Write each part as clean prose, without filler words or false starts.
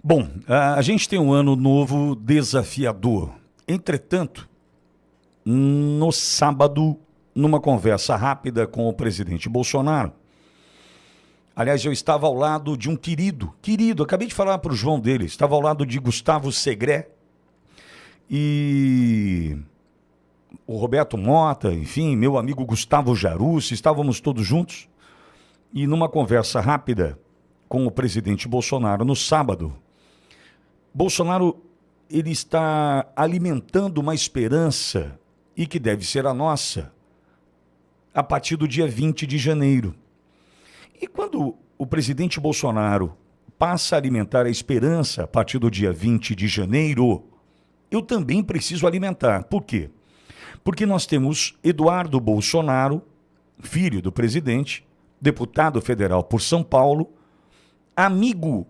Bom, a gente tem um ano novo desafiador. Entretanto, no sábado, numa conversa rápida com o presidente Bolsonaro, aliás, eu estava ao lado de um querido, acabei de falar para o João dele, estava ao lado de Gustavo Segré e o Roberto Mota, enfim, meu amigo Gustavo Jarussi, estávamos todos juntos e numa conversa rápida com o presidente Bolsonaro no sábado, Bolsonaro ele está alimentando uma esperança e que deve ser a nossa a partir do dia 20 de janeiro. E quando o presidente Bolsonaro passa a alimentar a esperança a partir do dia 20 de janeiro, eu também preciso alimentar. Por quê? Porque nós temos Eduardo Bolsonaro, filho do presidente, deputado federal por São Paulo, amigo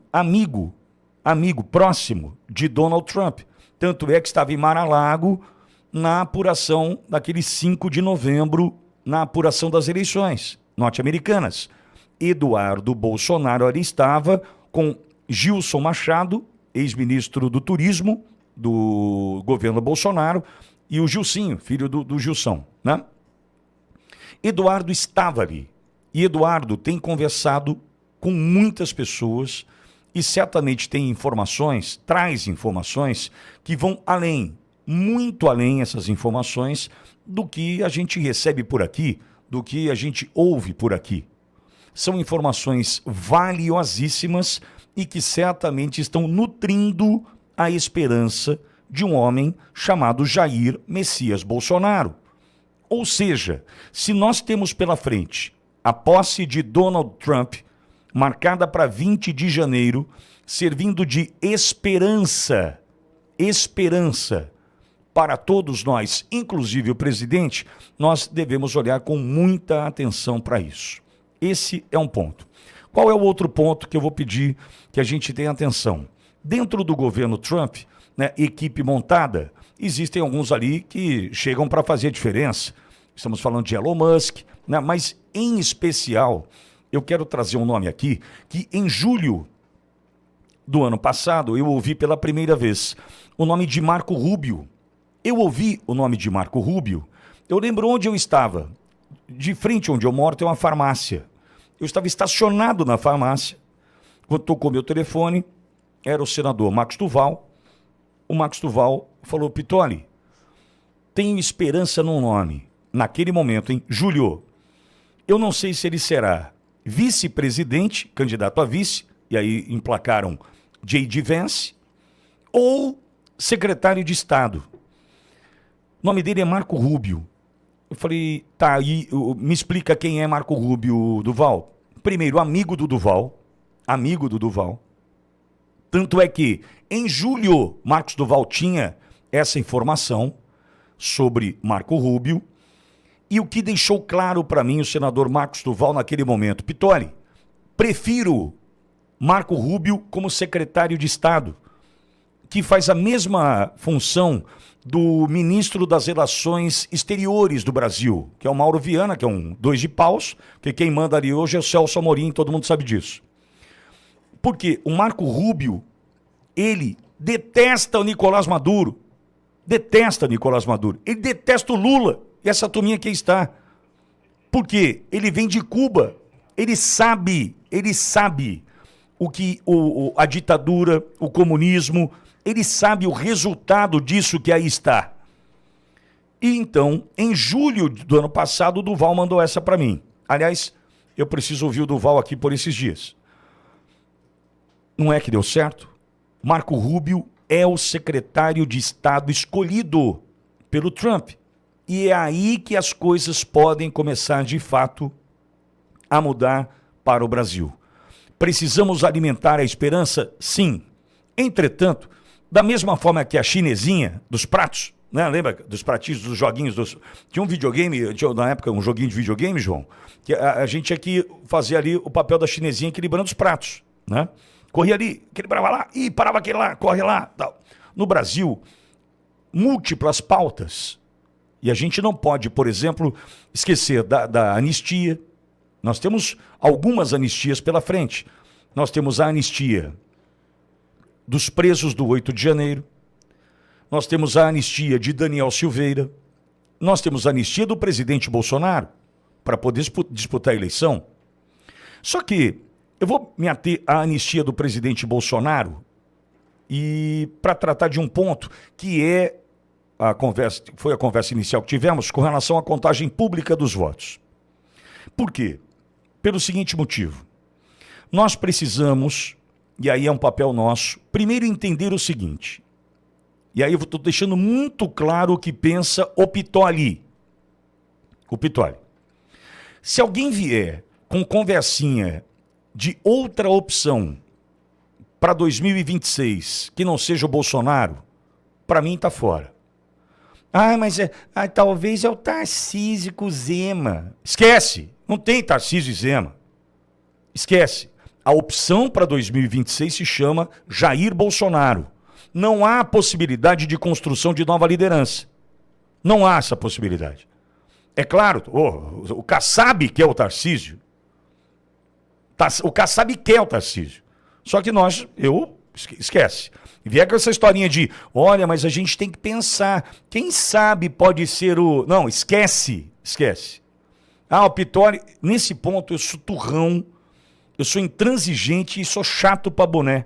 próximo de Donald Trump. Tanto é que estava em Mar-a-Lago na apuração daquele 5 de novembro, na apuração das eleições norte-americanas. Eduardo Bolsonaro ali estava com Gilson Machado, ex-ministro do Turismo do governo Bolsonaro, e o Gilcinho, filho do Gilson, né? Eduardo estava ali. E Eduardo tem conversado com muitas pessoas e certamente tem informações, traz informações que vão além, muito além essas informações do que a gente recebe por aqui, do que a gente ouve por aqui. São informações valiosíssimas e que certamente estão nutrindo a esperança de um homem chamado Jair Messias Bolsonaro. Ou seja, se nós temos pela frente a posse de Donald Trump, marcada para 20 de janeiro, servindo de esperança para todos nós, inclusive o presidente, nós devemos olhar com muita atenção para isso. Esse é um ponto. Qual é o outro ponto que eu vou pedir que a gente tenha atenção? Dentro do governo Trump, né, equipe montada, existem alguns ali que chegam para fazer a diferença. Estamos falando de Elon Musk, né, mas em especial, eu quero trazer um nome aqui que em julho do ano passado eu ouvi pela primeira vez o nome de Marco Rubio. Eu ouvi o nome de Marco Rubio, eu lembro onde eu estava. De frente onde eu moro tem uma farmácia. Eu estava estacionado na farmácia, quando tocou meu telefone, era o senador Marcos Duval. O Marcos Duval falou: Pittoli, tenho esperança num nome. Naquele momento, em julho, eu não sei se ele será vice-presidente, candidato a vice, e aí emplacaram J.D. Vance, ou secretário de Estado. O nome dele é Marco Rubio. Eu falei, tá, aí me explica quem é Marco Rubio, Duval. Primeiro, amigo do Duval. Tanto é que, em julho, Marcos Duval tinha essa informação sobre Marco Rubio. E o que deixou claro para mim o senador Marcos Duval naquele momento: Pittoli, prefiro Marco Rubio como secretário de Estado, que faz a mesma função do ministro das Relações Exteriores do Brasil, que é o Mauro Viana, que é um dois de paus, que quem manda ali hoje é o Celso Amorim, todo mundo sabe disso. Porque o Marco Rubio, ele detesta o Nicolás Maduro, ele detesta o Lula, e essa turminha que está. Porque ele vem de Cuba, ele sabe o que a ditadura, o comunismo, ele sabe o resultado disso que aí está. E então, em julho do ano passado, o Duval mandou essa para mim. Aliás, eu preciso ouvir o Duval aqui por esses dias. Não é que deu certo? Marco Rubio é o secretário de Estado escolhido pelo Trump. E é aí que as coisas podem começar, de fato, a mudar para o Brasil. Precisamos alimentar a esperança? Sim. Entretanto, da mesma forma que a chinesinha dos pratos, né? Lembra dos pratinhos, dos joguinhos? Tinha um videogame, na época, um joguinho de videogame, João, que a gente tinha que fazer ali o papel da chinesinha equilibrando os pratos, né? Corria ali, equilibrava lá, e parava aquele lá, corre lá, tal. No Brasil, múltiplas pautas. E a gente não pode, por exemplo, esquecer da anistia. Nós temos algumas anistias pela frente. Nós temos a anistia dos presos do 8 de janeiro, nós temos a anistia de Daniel Silveira, nós temos a anistia do presidente Bolsonaro para poder disputar a eleição. Só que eu vou me ater à anistia do presidente Bolsonaro e para tratar de um ponto que é foi a conversa inicial que tivemos com relação à contagem pública dos votos. Por quê? Pelo seguinte motivo. Nós precisamos, e aí é um papel nosso, primeiro entender o seguinte. E aí eu estou deixando muito claro o que pensa o Pitoli. O Pitoli. Se alguém vier com conversinha de outra opção para 2026, que não seja o Bolsonaro, para mim está fora. Mas talvez é o Tarcísio com o Zema. Esquece, não tem Tarcísio e Zema. Esquece. A opção para 2026 se chama Jair Bolsonaro. Não há possibilidade de construção de nova liderança. Não há essa possibilidade. É claro, o Kassab quer o Tarcísio. O Kassab quer o Tarcísio. Só que esquece. E vier com essa historinha de, olha, mas a gente tem que pensar. Quem sabe pode ser o... Não, esquece. O Pitoli, nesse ponto eu sou turrão, eu sou intransigente e sou chato pra boné.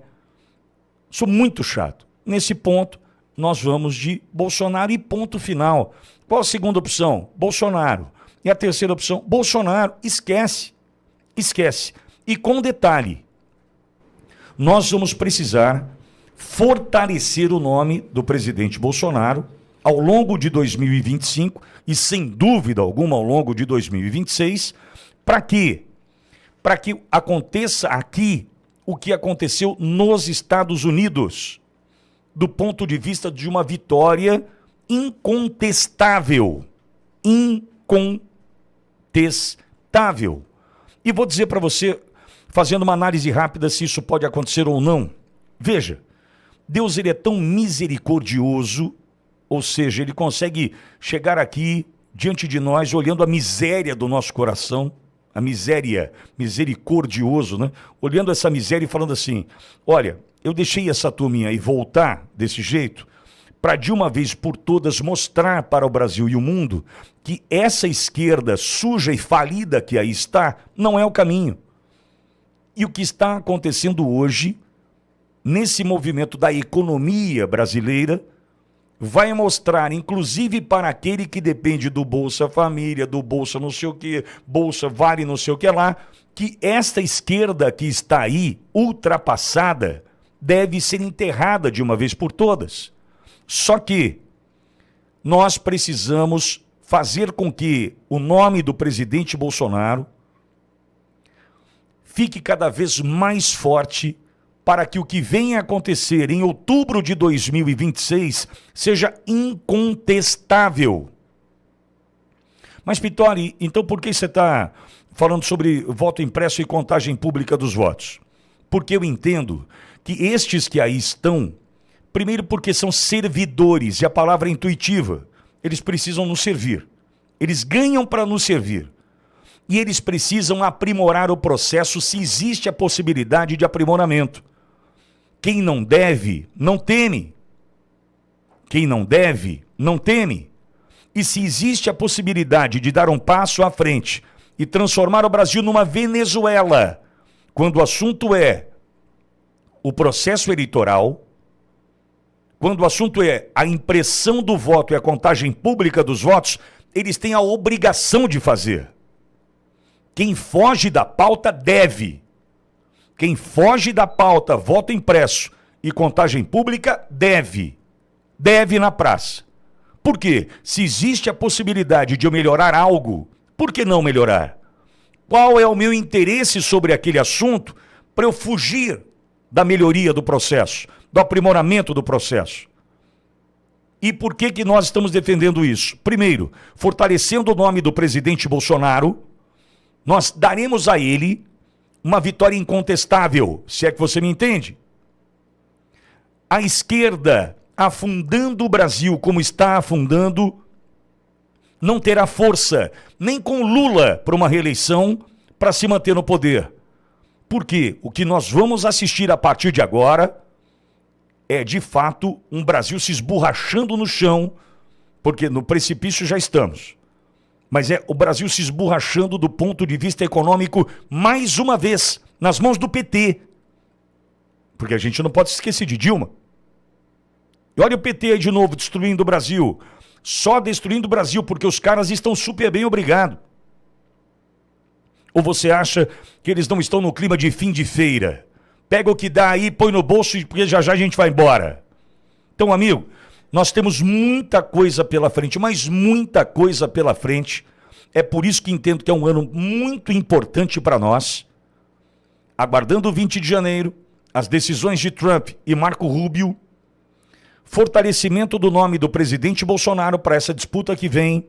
Sou muito chato. Nesse ponto, nós vamos de Bolsonaro e ponto final. Qual a segunda opção? Bolsonaro. E a terceira opção? Bolsonaro. Esquece. E com detalhe, nós vamos precisar fortalecer o nome do presidente Bolsonaro ao longo de 2025 e, sem dúvida alguma, ao longo de 2026, para quê? Para que aconteça aqui o que aconteceu nos Estados Unidos, do ponto de vista de uma vitória incontestável. Incontestável. E vou dizer para você, fazendo uma análise rápida, se isso pode acontecer ou não. Veja, Deus ele é tão misericordioso, ou seja, ele consegue chegar aqui diante de nós, olhando a miséria do nosso coração, a miséria, misericordioso, né? Olhando essa miséria e falando assim, olha, eu deixei essa turminha aí voltar desse jeito para de uma vez por todas mostrar para o Brasil e o mundo que essa esquerda suja e falida que aí está não é o caminho. E o que está acontecendo hoje, nesse movimento da economia brasileira, vai mostrar, inclusive para aquele que depende do Bolsa Família, do Bolsa não sei o que, Bolsa Vale não sei o que lá, que esta esquerda que está aí, ultrapassada, deve ser enterrada de uma vez por todas. Só que nós precisamos fazer com que o nome do presidente Bolsonaro fique cada vez mais forte para que o que venha a acontecer em outubro de 2026 seja incontestável. Mas, Pitoli, então por que você está falando sobre voto impresso e contagem pública dos votos? Porque eu entendo que estes que aí estão, primeiro porque são servidores, e a palavra é intuitiva, eles precisam nos servir. Eles ganham para nos servir. E eles precisam aprimorar o processo se existe a possibilidade de aprimoramento. Quem não deve, não teme. Quem não deve, não teme. E se existe a possibilidade de dar um passo à frente e transformar o Brasil numa Venezuela, quando o assunto é o processo eleitoral, quando o assunto é a impressão do voto e a contagem pública dos votos, eles têm a obrigação de fazer. Quem foge da pauta deve. Quem foge da pauta, voto impresso e contagem pública, deve. Deve na praça. Por quê? Se existe a possibilidade de eu melhorar algo, por que não melhorar? Qual é o meu interesse sobre aquele assunto para eu fugir da melhoria do processo, do aprimoramento do processo? E por que nós estamos defendendo isso? Primeiro, fortalecendo o nome do presidente Bolsonaro, nós daremos a ele uma vitória incontestável, se é que você me entende. A esquerda, afundando o Brasil como está afundando, não terá força, nem com Lula para uma reeleição, para se manter no poder. Porque o que nós vamos assistir a partir de agora é, de fato, um Brasil se esborrachando no chão, porque no precipício já estamos. Mas é o Brasil se esborrachando do ponto de vista econômico, mais uma vez, nas mãos do PT. Porque a gente não pode se esquecer de Dilma. E olha o PT aí de novo, destruindo o Brasil. Só destruindo o Brasil, porque os caras estão super bem, obrigado. Ou você acha que eles não estão no clima de fim de feira? Pega o que dá aí, põe no bolso, porque já já a gente vai embora. Então, amigo, nós temos muita coisa pela frente, mas muita coisa pela frente. É por isso que entendo que é um ano muito importante para nós. Aguardando o 20 de janeiro, as decisões de Trump e Marco Rubio, fortalecimento do nome do presidente Bolsonaro para essa disputa que vem,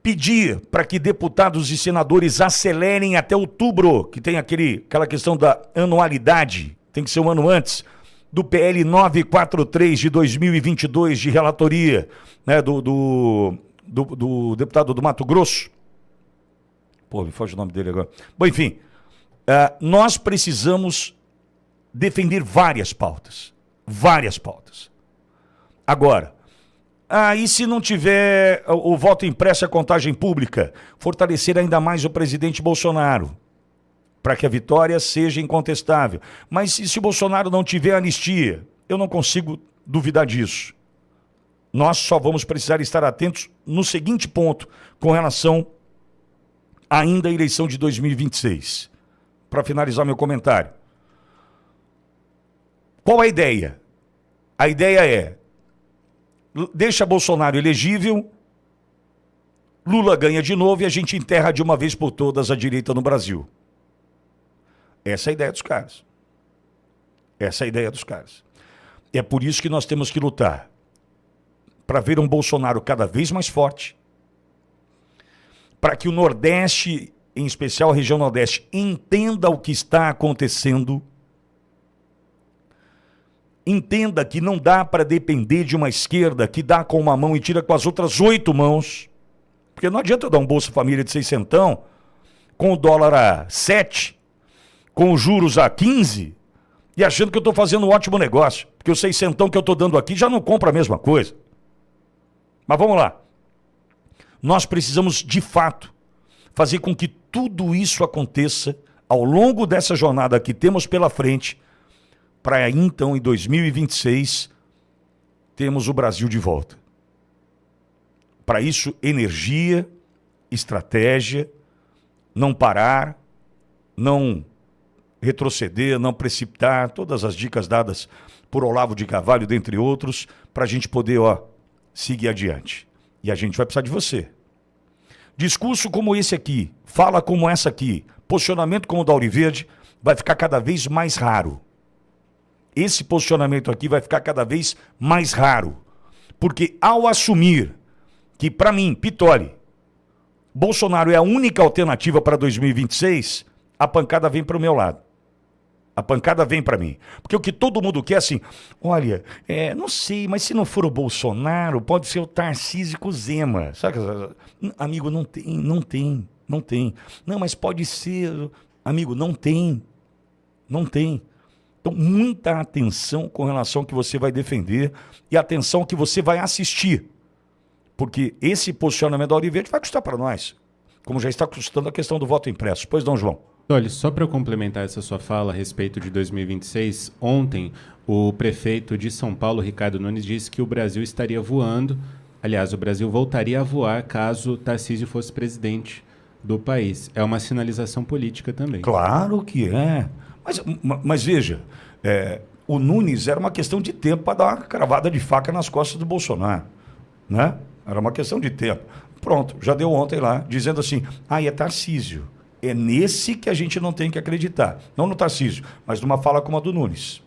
pedir para que deputados e senadores acelerem até outubro, que tem aquela questão da anualidade, tem que ser um ano antes, do PL 943 de 2022, de relatoria, né, do deputado do Mato Grosso. Pô, me foge o nome dele agora. Bom, enfim, nós precisamos defender várias pautas. Várias pautas. Agora, e se não tiver o voto impresso e a contagem pública? Fortalecer ainda mais o presidente Bolsonaro, para que a vitória seja incontestável. Mas e se o Bolsonaro não tiver anistia? Eu não consigo duvidar disso. Nós só vamos precisar estar atentos no seguinte ponto, com relação ainda à eleição de 2026. Para finalizar meu comentário. Qual a ideia? A ideia é, deixa Bolsonaro elegível, Lula ganha de novo e a gente enterra de uma vez por todas a direita no Brasil. Essa é a ideia dos caras. Essa é a ideia dos caras. É por isso que nós temos que lutar para ver um Bolsonaro cada vez mais forte, para que o Nordeste, em especial a região Nordeste, entenda o que está acontecendo. Entenda que não dá para depender de uma esquerda que dá com uma mão e tira com as outras 8 mãos. Porque não adianta eu dar um Bolsa Família de 600, com o dólar a 7, com os juros a 15, e achando que eu estou fazendo um ótimo negócio. Porque o 600 que eu estou dando aqui já não compra a mesma coisa. Mas vamos lá. Nós precisamos, de fato, fazer com que tudo isso aconteça ao longo dessa jornada que temos pela frente, para então, em 2026, termos o Brasil de volta. Para isso, energia, estratégia, não parar, não retroceder, não precipitar, todas as dicas dadas por Olavo de Carvalho, dentre outros, para a gente poder, seguir adiante. E a gente vai precisar de você. Discurso como esse aqui, fala como essa aqui, posicionamento como o da Auriverde, vai ficar cada vez mais raro. Esse posicionamento aqui vai ficar cada vez mais raro. Porque ao assumir que, para mim, Pitoli, Bolsonaro é a única alternativa para 2026, a pancada vem para o meu lado. A pancada vem para mim. Porque o que todo mundo quer, assim, olha, não sei, mas se não for o Bolsonaro, pode ser o Tarcísio com o Zema. Sabe? Amigo, não tem. Não, mas pode ser, amigo, não tem. Então, muita atenção com relação ao que você vai defender e atenção ao que você vai assistir. Porque esse posicionamento da Auriverde vai custar para nós, como já está custando a questão do voto impresso. Pois não, João? Olha, só para eu complementar essa sua fala a respeito de 2026, ontem o prefeito de São Paulo, Ricardo Nunes, disse que o Brasil estaria voando. Aliás, o Brasil voltaria a voar caso Tarcísio fosse presidente do país. É uma sinalização política também. Claro que é. Mas veja, o Nunes era uma questão de tempo para dar uma cravada de faca nas costas do Bolsonaro, né? Era uma questão de tempo. Pronto, já deu ontem lá, dizendo assim, é Tarcísio. É nesse que a gente não tem que acreditar. Não no Tarcísio, mas numa fala como a do Nunes.